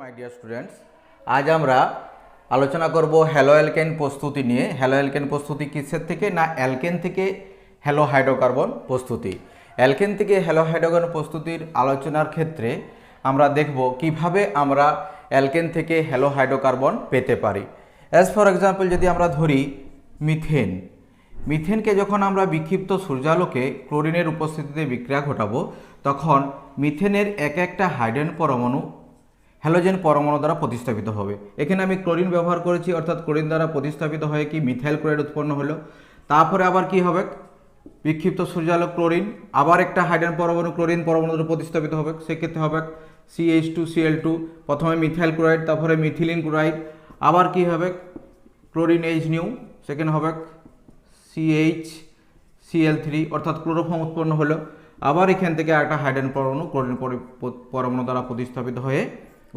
My dear students, আজ আমরা আলোচনা করব হ্যালো অ্যালকেন প্রস্তুতি নিয়ে। হ্যালো অ্যালকেন প্রস্তুতি কিসের থেকে? না, অ্যালকেন থেকে হ্যালো হাইড্রোকার্বন প্রস্তুতি। অ্যালকেন থেকে হ্যালো হাইড্রোকার্বন প্রস্তুতির আলোচনার ক্ষেত্রে আমরা দেখব কিভাবে আমরা অ্যালকেন থেকে হ্যালো হাইড্রোকার্বন পেতে পারি। অ্যাজ ফর এক্সাম্পল, যদি আমরা ধরি মিথেন, মিথেনকে যখন আমরা বিক্ষিপ্ত সূর্যালোকে ক্লোরিনের উপস্থিতিতে বিক্রিয়া ঘটাবো, তখন মিথেনের এক একটা হাইড্রোজেন পরমাণু হ্যালোজেন পরমাণু দ্বারা প্রতিস্থাপিত হবে। এখানে আমি ক্লোরিন ব্যবহার করেছি, অর্থাৎ ক্লোরিন দ্বারা প্রতিস্থাপিত হয়ে কি মিথাইল ক্লোরাইড উৎপন্ন হলো। তারপরে আবার কি হবে, বিক্ষিপ্ত সূর্যালোক ক্লোরিন, আবার একটা হাইড্রোজেন পরমাণু ক্লোরিন পরমাণু দ্বারা প্রতিস্থাপিত হবে। সেক্ষেত্রে হবে CH2Cl2, প্রথমে মিথাইল ক্লোরাইড, তারপরে মিথিলিন ক্লোরাইড, আবার কি হবে ক্লোরিন এইচ নিউ, সেকেন্ড হবে CHCl3, অর্থাৎ ক্লোরোফর্ম উৎপন্ন হলো। আবার এখান থেকে একটা হাইড্রোজেন পরমাণু ক্লোরিন পরমাণু দ্বারা প্রতিস্থাপিত হয়ে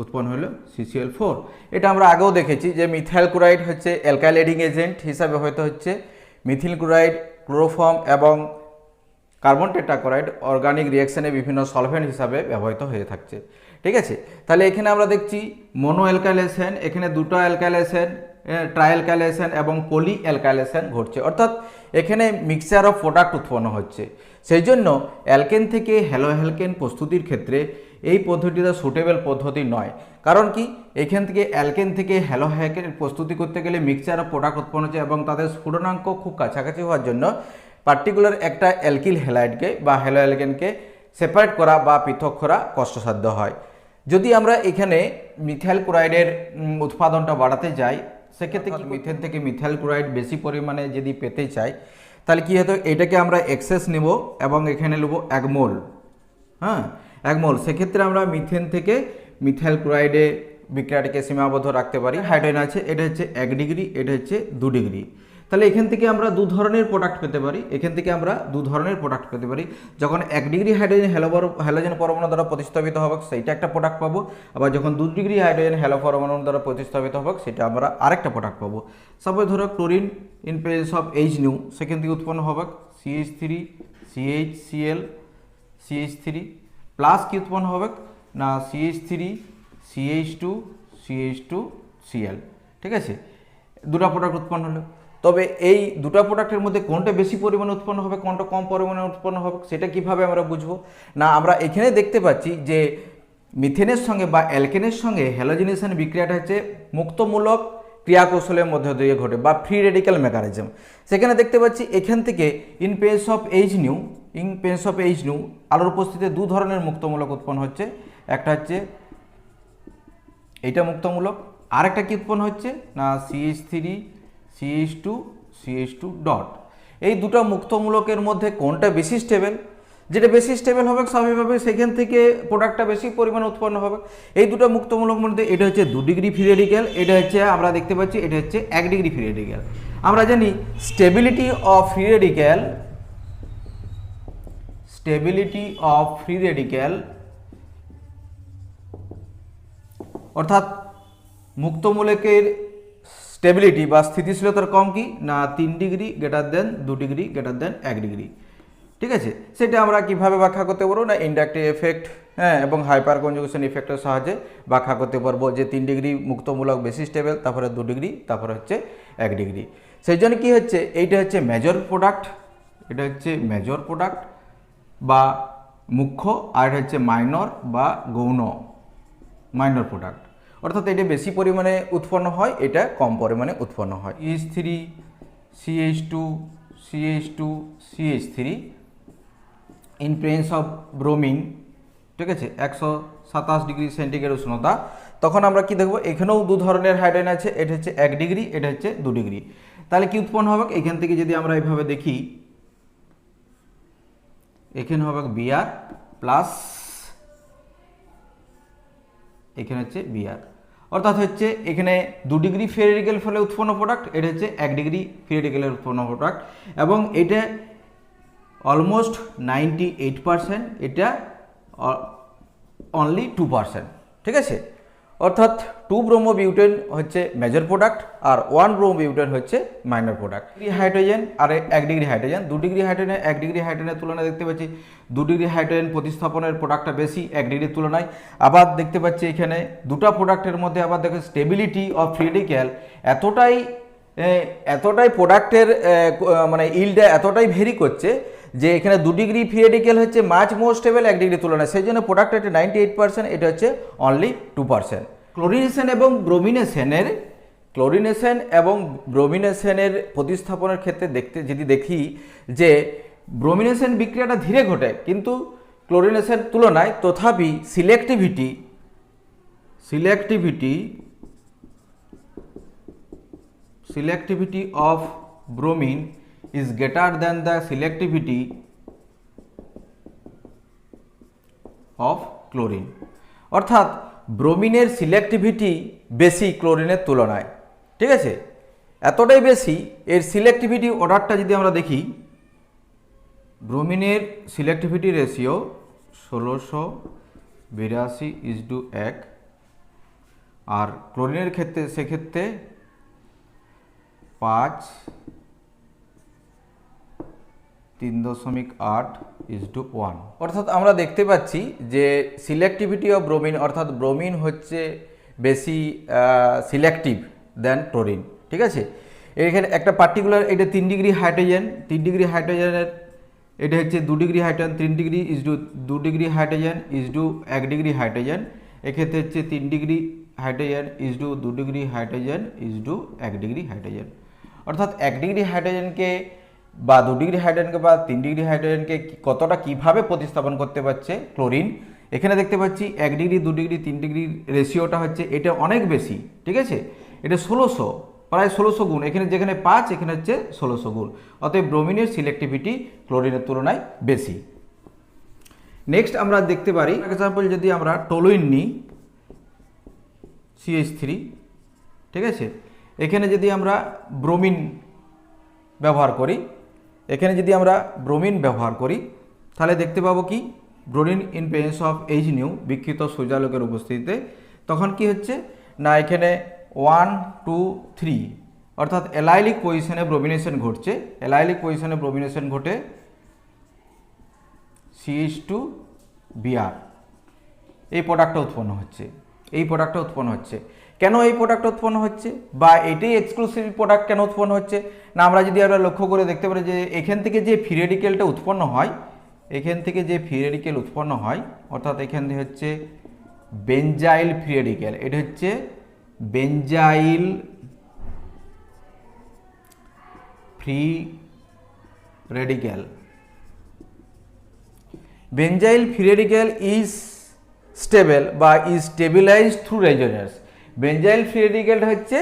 উৎপন্ন হলো CCl4। এটা আমরা আগেও দেখেছি যে মিথাইল ক্লোরাইড হচ্ছে অ্যালকাইলেডিং এজেন্ট হিসাবে হয়তো হচ্ছে, মিথিল ক্লোরাইড ক্লোরোফর্ম এবং কার্বন টেট্রাক্লোরাইড অর্গানিক রিঅ্যাকশনে বিভিন্ন সলভেন্ট হিসাবে ব্যবহৃত হয়ে থাকছে। ঠিক আছে, তাহলে এখানে আমরা দেখছি মনো অ্যালকাইলেশন, এখানে দুটো অ্যালকাইলেশন, ট্রাই অ্যালকাইলেশন এবং পলি অ্যালকাইলেশন ঘটছে, অর্থাৎ এখানে মিক্সচার অফ প্রোডাক্ট উৎপন্ন হচ্ছে। সেই জন্য অ্যালকেন থেকে হ্যালো অ্যালকেন প্রস্তুতির ক্ষেত্রে এই পদ্ধতিটা সুটেবল পদ্ধতি নয়। কারণ কি, এখান থেকে অ্যালকেন থেকে হ্যালো অ্যালকেন প্রস্তুতি করতে গেলে মিক্সচার অফ প্রোডাক্ট উৎপন্ন হচ্ছে এবং তাদের স্ফুটনাঙ্ক খুব কাছাকাছি হওয়ার জন্য পার্টিকুলার একটা অ্যালকিল হ্যালাইডকে বা হ্যালো অ্যালকেনকে সেপারেট করা বা পৃথক করা কষ্টসাধ্য হয়। যদি আমরা এখানে মিথাইল ক্লোরাইডের উৎপাদনটা বাড়াতে যাই, সেক্ষেত্রে মিথেন থেকে মিথাইল ক্লোরাইড বেশি পরিমাণে যদি পেতে চাই, তাহলে কী হতো, এটাকে আমরা এক্সেস নেব এবং এখানে নেব 1 মোল। হ্যাঁ, 1 মোল। সেক্ষেত্রে আমরা মিথেন থেকে মিথাইল ক্লোরাইডে বিক্রিয়াটিকে সীমাবদ্ধ রাখতে পারি। হাইড্রোজেন আছে, এটা হচ্ছে 1 ডিগ্রি, এটা হচ্ছে 2 ডিগ্রি। তাহলে এখান থেকে আমরা দু ধরনের প্রোডাক্ট পেতে পারি, এখান থেকে আমরা দু ধরনের প্রোডাক্ট পেতে পারি। যখন 1 ডিগ্রি হাইড্রোজেন হ্যালোজেন পরমাণু দ্বারা প্রতিস্থাপিত হবে, সেইটা একটা প্রোডাক্ট পাবো। আবার যখন 2 ডিগ্রি হাইড্রোজেন হ্যালো পরমাণু দ্বারা প্রতিস্থাপিত হবে, সেটা আমরা আরেকটা প্রোডাক্ট পাবো। সাপোজ ধরো chlorine in presence of H new, সেখান থেকে উৎপন্ন হবে CH3 CHCl CH3 প্লাস কি উৎপন্ন হবে না CH3 CH2 CH2Cl। ঠিক আছে, দুটো প্রোডাক্ট উৎপন্ন হলো। তবে এই দুটো প্রোডাক্টের মধ্যে কোনটা বেশি পরিমাণে উৎপন্ন হবে, কোনটা কম পরিমাণে উৎপন্ন হবে, সেটা কিভাবে আমরা বুঝবো? না, আমরা এখানে দেখতে পাচ্ছি যে মিথেনের সঙ্গে বা অ্যালকেনের সঙ্গে হ্যালোজেনেশন বিক্রিয়াটা হচ্ছে মুক্তমূলক ক্রিয়াকৌশলের মধ্য দিয়ে ঘটে বা ফ্রি রেডিক্যাল মেকানিজম। সেখানে দেখতে পাচ্ছি এখান থেকে in presence of H new আলোর উপস্থিতিতে দু ধরনের মুক্তমূলক উৎপন্ন হচ্ছে। একটা হচ্ছে এইটা মুক্তমূলক, আর একটা কি উৎপন্ন হচ্ছে না CH3 CH2 ডট। এই দুটো মুক্তমূলকের মধ্যে কোনটা বেশি স্টেবল? যেটা বেশি স্টেবল হবে স্বাভাবিকভাবে সেখান থেকে প্রোডাক্টটা বেশি পরিমাণে উৎপন্ন হবে। এই দুটো মুক্তমূলক মধ্যে এটা হচ্ছে 2 ডিগ্রি ফ্রি রেডিক্যাল, এটা হচ্ছে আমরা দেখতে পাচ্ছি এটা হচ্ছে 1 ডিগ্রি ফ্রি রেডিক্যাল। আমরা জানি স্টেবিলিটি অফ ফ্রি রেডিক্যাল অর্থাৎ মুক্তমূলকের স্টেবিলিটি বা স্থিতিশীলতার কম কি না 3 degree greater than 2 degree greater than 1 degree. ঠিক আছে, সেটা আমরা কিভাবে ব্যাখ্যা করতে পারবো না ইন্ডাকটিভ এফেক্ট, হ্যাঁ, এবং হাইপার কনজুগেশন ইফেক্টের সাহায্যে ব্যাখ্যা করতে পারবো যে 3 ডিগ্রি মুক্তমূলক বেশি স্টেবল, তারপরে 2 ডিগ্রি, তারপরে হচ্ছে 1 ডিগ্রি। সেই জন্য কী হচ্ছে, এইটা হচ্ছে মেজর প্রোডাক্ট, এটা হচ্ছে মেজর প্রোডাক্ট বা মুখ্য, আর হচ্ছে মাইনর বা গৌণ মাইনর প্রোডাক্ট। অর্থাৎ এটা বেশি পরিমাণে উৎপন্ন হয়, এটা কম পরিমাণে উৎপন্ন হয়। CH3 CH2 in presence of bromine, ঠিক আছে, 127 ডিগ্রি সেন্টিগ্রেড উষ্ণতা। তখন আমরা কি দেখবো, এখানেও দু ধরনের হাইড্রোজেন আছে, এটা হচ্ছে 1 ডিগ্রি, এটা হচ্ছে 2 ডিগ্রি। তাহলে কি উৎপন্ন হবে, এখান থেকে যদি আমরা এইভাবে দেখি, এখানে হবে Br প্লাস এখানে হচ্ছে Br, অর্থাৎ হচ্ছে এখানে 2 ডিগ্রি ফ্রি রেডিক্যাল ফলে উৎপন্ন প্রোডাক্ট, এটা হচ্ছে 1 ডিগ্রি ফ্রি রেডিক্যালের উৎপন্ন প্রোডাক্ট, এবং এটা অলমোস্ট 98%, এটা অনলি 2%। ঠিক আছে, অর্থাৎ 2 ব্রোমোবিউটেন হচ্ছে মেজর প্রোডাক্ট আর 1 ব্রোমোবিউটেন হচ্ছে মাইনর প্রোডাক্ট। হাইড্রোজেন আর 1 degree hydrogen, 2 degree hydrogen 1 degree হাইড্রোজেনের তুলনায় দেখতে পাচ্ছি 2 ডিগ্রি হাইড্রোজেন প্রতিস্থাপনের প্রোডাক্টটা বেশি 1 ডিগ্রির তুলনায়। আবার দেখতে পাচ্ছি এখানে দুটো প্রোডাক্টের মধ্যে আবার দেখো স্টেবিলিটি অফ ফ্রি রেডিক্যাল এতটাই প্রোডাক্টের মানে ইল্ডটা এতটাই ভেরি করছে যে এখানে 2 ডিগ্রি ফ্রি রেডিক্যাল হচ্ছে মাচ মোর স্টেবল 1 ডিগ্রি তুলনায়, সেই জন্য প্রোডাক্ট এটা 98%, এটা হচ্ছে অনলি 2%। ক্লোরিনেশন এবং ব্রোমিনেশনের প্রতিস্থাপনের ক্ষেত্রে যদি দেখি যে ব্রোমিনেশন বিক্রিয়াটা ধীরে ঘটে কিন্তু ক্লোরিনেশন তুলনায়, তথাপি selectivity of bromine is greater than the selectivity of chlorine, অর্থাৎ ব্রোমিনের সিলেক্টিভিটি বেশি ক্লোরিনের তুলনায়, ঠিক আছে, এতটাই বেশি। এর সিলেক্টিভিটি অর্ডারটা যদি আমরা দেখি, ব্রোমিনের সিলেক্টিভিটি রেশিও 1682:1, আর ক্লোরিনের ক্ষেত্রে সেক্ষেত্রে 3.8:1। অর্থাৎ আমরা দেখতে পাচ্ছি যে সিলেক্টিভিটি অফ ব্রোমিন, অর্থাৎ ব্রোমিন হচ্ছে বেশি সিলেক্টিভ দেন ক্লোরিন, ঠিক আছে। এখানে একটা পার্টিকুলার, এটা 3 ডিগ্রি হাইড্রোজেন, 3 ডিগ্রি হাইড্রোজেনের এটা হচ্ছে 2 degree hydrogen, 3 degree is to 2 degree hydrogen is to 1 degree hydrogen, এক্ষেত্রে হচ্ছে 3 degree hydrogen is to 2 degree hydrogen is to 1 degree hydrogen. অর্থাৎ 1 ডিগ্রি হাইড্রোজেনকে বা 2 ডিগ্রি হাইড্রোজেনকে বা 3 ডিগ্রি হাইড্রোজেনকে কতটা কিভাবে প্রতিস্থাপন করতে পারছে ক্লোরিন, এখানে দেখতে পাচ্ছি 1 ডিগ্রি 2 ডিগ্রি 3 ডিগ্রির রেশিওটা হচ্ছে এটা অনেক বেশি, ঠিক আছে, এটা 1600, প্রায় 1600 গুণ, এখানে যেখানে 5 এখানে হচ্ছে 1600 গুণ। অতএব ব্রোমিনের সিলেক্টিভিটি ক্লোরিনের তুলনায় বেশি। নেক্সট আমরা দেখতে পারি এক্সাম্পল, যদি আমরা টলুইন নিই CH3, ঠিক আছে, এখানে যদি আমরা ব্রোমিন ব্যবহার করি, তাহলে দেখতে পাবো কি bromine in presence of H∧, বিকৃত সূর্যালোকের উপস্থিতিতে, তখন কি হচ্ছে না এখানে 1 2 3 অর্থাৎ অ্যালাইলিক পজিশনে ব্রোমিনেশন ঘটছে, ঘটে CH2Br এই প্রোডাক্টটা উৎপন্ন হচ্ছে। কেন এই প্রোডাক্টটা উৎপন্ন হচ্ছে বা এটাই এক্সক্লুসিভ প্রোডাক্ট কেন উৎপন্ন হচ্ছে না, আমরা যদি আমরা লক্ষ্য করে দেখতে পারি যে এখান থেকে যে ফ্রি রেডিক্যালটা উৎপন্ন হয়, অর্থাৎ এখান থেকে হচ্ছে বেনজাইল ফ্রি রেডিক্যাল, এটা হচ্ছে benzyl free radical. Benzyl free radical is stable বা is stabilized through resonance. Benzyl free রেডিক্যালটা হচ্ছে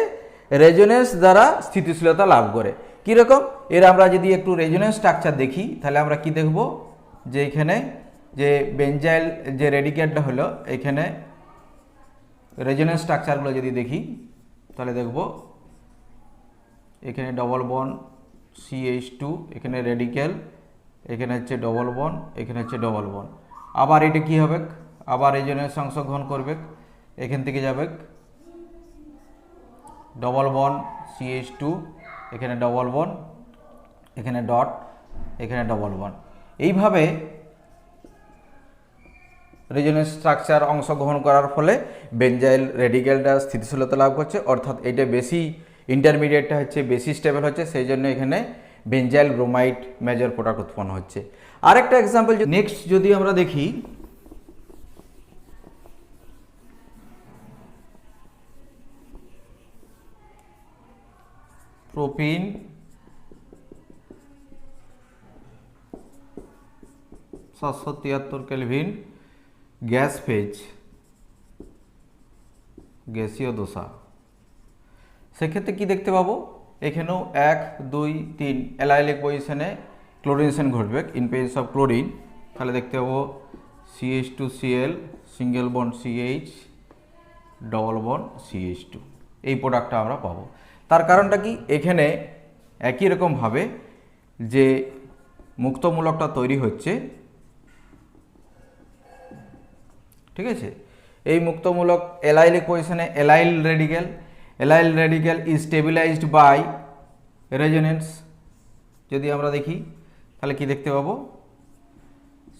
রেজোনেন্স দ্বারা স্থিতিশীলতা লাভ করে। কীরকম, এর আমরা যদি একটু রেজোনেন্স স্ট্রাকচার দেখি তাহলে আমরা কি দেখব যে এখানে যে বেনজাইল যে রেডিক্যালটা হলো, এখানে রেজোনেন্স স্ট্রাকচারগুলো যদি দেখি তাহলে দেখব এখানে ডবল বন্ড CH2, এখানে রেডিক্যাল, এখানে হচ্ছে ডবল বন্ড, এখানে হচ্ছে ডবল বন্ড। আবার এটা কি হবে, আবার রেজোনেন্স অংশগ্রহণ করবে, এখান থেকে যাবে ডবল বন্ড CH2, এখানে ডবল বন্ড, এখানে ডট, এখানে ডবল বন্ড। এইভাবে রেজোনেন্স স্ট্রাকচার অংশগ্রহণ করার ফলে বেনজাইল রেডিক্যালটা স্থিতিশীলতা লাভ করছে, অর্থাৎ এটা বেশি ইন্টারমিডিয়েটটা হচ্ছে বেশি স্টেবল হচ্ছে, সেই জন্য এখানে বেনজাইল ব্রোমাইড মেজর প্রোডাক্ট উৎপন্ন হচ্ছে। আরেকটা এক্সাম্পল নেক্সট যদি আমরা দেখি, প্রোপিন 773 কেলভিন গ্যাস ফেজ, গ্যাসীয় দশা, সেক্ষেত্রে কি দেখতে পাবো, এখানেও 1 2 3 অ্যালাইলিক পজিশনে ক্লোরিনেশন ঘটবে ইন প্রেজেন্স অফ ক্লোরিন, তাহলে দেখতে পাবো CH2Cl, single bond CH, double bond CH2, এই প্রোডাক্টটা আমরা পাবো। তার কারণটা কি, এখানে একই রকমভাবে যে মুক্তমূলকটা তৈরি হচ্ছে, ঠিক আছে, এই মুক্তমূলক অ্যালাইলিক পজিশনে allyl radical is stabilised by resonance. যদি আমরা দেখি তাহলে কি দেখতে পাবো,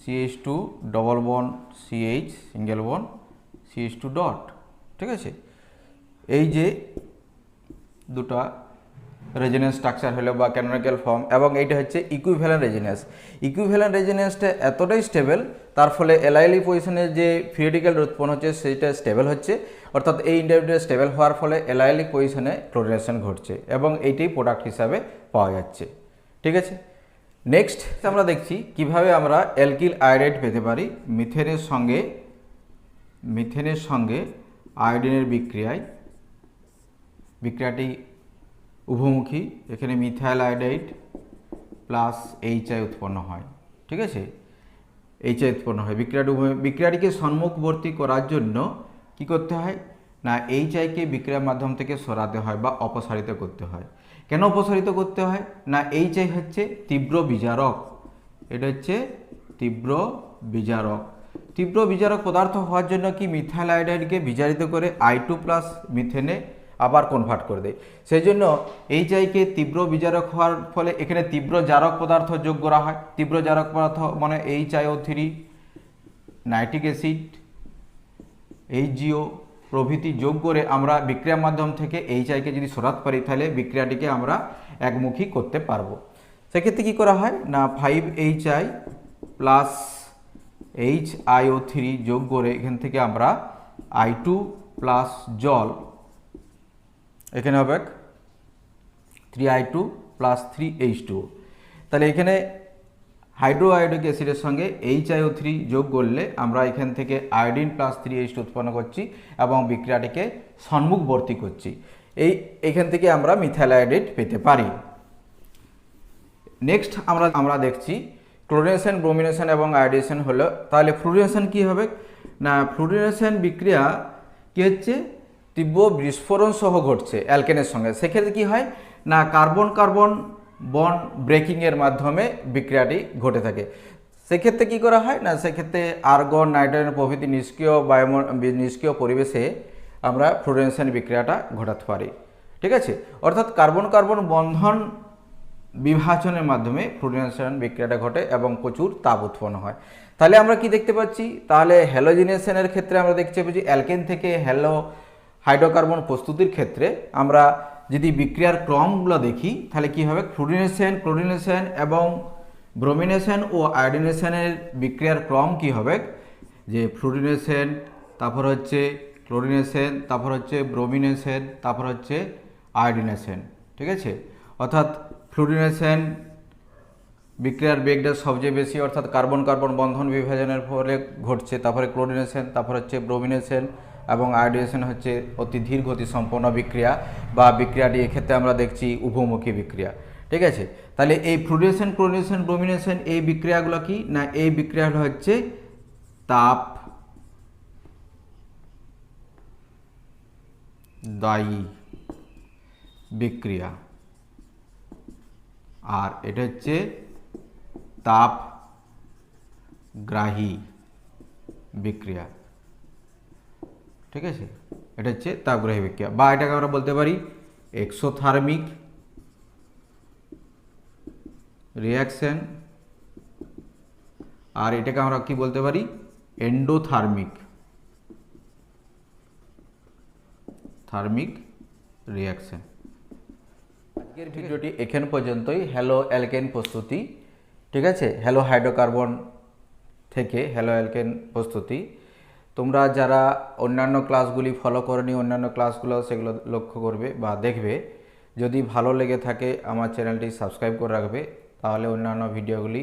CH2 double bond CH single bond CH2 dot, ঠিক আছে। এই যে দুটো রেজোনেন্স স্ট্রাকচার হলো বা ক্যানোনিক্যাল ফর্ম, এবং এইটা হচ্ছে ইকুইভ্যালেন্ট রেজোনেন্স। ইকুইভ্যালেন্ট রেজোনেন্সটা এতটাই স্টেবল, তার ফলে অ্যালাইলিক পজিশনের যে ফ্রি রেডিক্যাল উৎপন্ন হচ্ছে সেটা স্টেবল হচ্ছে, অর্থাৎ এই ইন্টারমিডিয়েট স্টেবল হওয়ার ফলে অ্যালাইলিক পজিশনে ক্লোরিনেশন ঘটছে এবং এইটাই প্রোডাক্ট হিসাবে পাওয়া যাচ্ছে, ঠিক আছে। নেক্সট আমরা দেখছি কিভাবে আমরা অ্যালকিল আয়োডাইড পেতে পারি মিথেনের সঙ্গে আয়োডিনের বিক্রিয়াটি উভমুখী। এখানে মিথাইল আয়োডাইড প্লাস HI উৎপন্ন হয়, ঠিক আছে। HI উৎপন্ন হয়, বিক্রিয়াটিকে সম্মুখবর্তী করার জন্য কি করতে হয় না, HIকে বিক্রিয়ার মাধ্যম থেকে সরাতে হয় বা অপসারিত করতে হয়। কেন অপসারিত করতে হয় না, HI হচ্ছে তীব্র বিজারক, এটা হচ্ছে তীব্র বিজারক পদার্থ হওয়ার জন্য কি মিথাইল আয়োডাইডকে বিজারিত করে I2 প্লাস মিথেনে আবার কনভার্ট করে দেয়। সেই জন্য HIকে তীব্র বিজারক হওয়ার ফলে এখানে তীব্র জারক পদার্থ যোগ করা হয়। তীব্র জারক পদার্থ মানে HiO3, নাইট্রিক অ্যাসিড, HGO প্রভৃতি যোগ করে আমরা বিক্রিয়ার মাধ্যম থেকে HIকে যদি সরাতে পারি তাহলে বিক্রিয়াটিকে আমরা একমুখী করতে পারবো। সেক্ষেত্রে কী করা হয় না, 5HI প্লাস HiO3 যোগ করে এখান থেকে আমরা I2 প্লাস জল, এখানে হবে 3I2 প্লাস 3H2। তাহলে এখানে হাইড্রোআয়োডিক অ্যাসিডের সঙ্গে HiO3 যোগ করলে আমরা এখান থেকে আয়োডিন প্লাস 3H2 উৎপন্ন করছি এবং বিক্রিয়াটিকে সম্মুখবর্তী করছি। এইখান থেকে আমরা মিথাইল আয়োডাইড পেতে পারি। নেক্সট আমরা দেখছি ক্লোরিনেশন, ব্রোমিনেশন এবং আয়োডাইজেশন হলো। তাহলে ফ্লুরিনেশন কি হবে না, ফ্লুরিনেশন বিক্রিয়া কি হচ্ছে তীব্র বিস্ফোরণ সহ ঘটছে অ্যালকেনের সঙ্গে। সেক্ষেত্রে কি হয় না, কার্বন কার্বন বন্ড ব্রেকিংয়ের মাধ্যমে বিক্রিয়াটি ঘটে থাকে। সেক্ষেত্রে কি করা হয় না, সেক্ষেত্রে আর্গন, নাইট্রোজেন প্রভৃতি নিষ্ক্রিয় পরিবেশে আমরা ফ্লুরিনেশন বিক্রিয়াটা ঘটাতে পারি, ঠিক আছে। অর্থাৎ কার্বন কার্বন বন্ধন বিভাজনের মাধ্যমে ফ্লুরিনেশন বিক্রিয়াটা ঘটে এবং প্রচুর তাপ উৎপন্ন হয়। তাহলে আমরা কি দেখতে পাচ্ছি, তাহলে হ্যালোজিনেশনের ক্ষেত্রে আমরা দেখতে পাচ্ছি অ্যালকেন থেকে হাইড্রোকার্বন প্রস্তুতির ক্ষেত্রে আমরা যদি বিক্রিয়ার ক্রমগুলো দেখি তাহলে কি হবে, ক্লোরিনেশন এবং ব্রোমিনেশন ও আয়োডিনেশনের বিক্রিয়ার ক্রম কি হবে, যে ফ্লুরিনেশন, তারপর হচ্ছে ক্লোরিনেশন, তারপর হচ্ছে ব্রোমিনেশন, তারপর হচ্ছে আয়োডিনেশন, ঠিক আছে। অর্থাৎ ফ্লুরিনেশন বিক্রিয়ার বেগটা সবচেয়ে বেশি, অর্থাৎ কার্বন কার্বন বন্ধন বিভাজনের ফলে ঘটছে। তারপরে ক্লোরিনেশন, তারপর হচ্ছে ব্রোমিনেশন এবং আয়োডিনেশন হচ্ছে অতি ধীর গতি সম্পন্ন বিক্রিয়া বা বিক্রিয়াটি এক্ষেত্রে আমরা দেখছি উভমুখী বিক্রিয়া, ঠিক আছে। তাহলে এই ফ্লুরিনেশন, ক্লোরিনেশন, ব্রোমিনেশন এই বিক্রিয়াগুলো কি না, এই বিক্রিয়াগুলো হচ্ছে তাপ দায়ী বিক্রিয়া, আর এটা হচ্ছে তাপগ্রাহী বিক্রিয়া, ঠিক আছে। এটা হচ্ছে তাপগ্রাহী বিক্রিয়া বা এটাকে আমরা বলতে পারি এক্সোথার্মিক রিয়াকশন, আর এটাকে আমরা কি বলতে পারি এন্ডোথার্মিক রিয়াকশন। আজকের ভিডিওটি এখান পর্যন্তই। হ্যালো অ্যালকেন প্রস্তুতি, ঠিক আছে, হ্যালো হাইড্রোকার্বন থেকে হ্যালো অ্যালকেন প্রস্তুতি। তোমরা যারা অন্যান্য ক্লাসগুলি ফলো করনি, অন্যান্য ক্লাসগুলো সেগুলো লক্ষ্য করবে বা দেখবে। যদি ভালো লেগে থাকে আমার চ্যানেলটি সাবস্ক্রাইব করে রাখবে, তাহলে অন্যান্য ভিডিওগুলি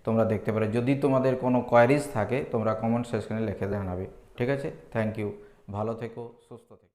তোমরা দেখতে পারো। যদি তোমাদের কোনো কোয়ারিজ থাকে তোমরা কমেন্ট সেকশনে লিখে জানাবে, ঠিক আছে। থ্যাংক ইউ, ভালো থেকো, সুস্থ থেকো।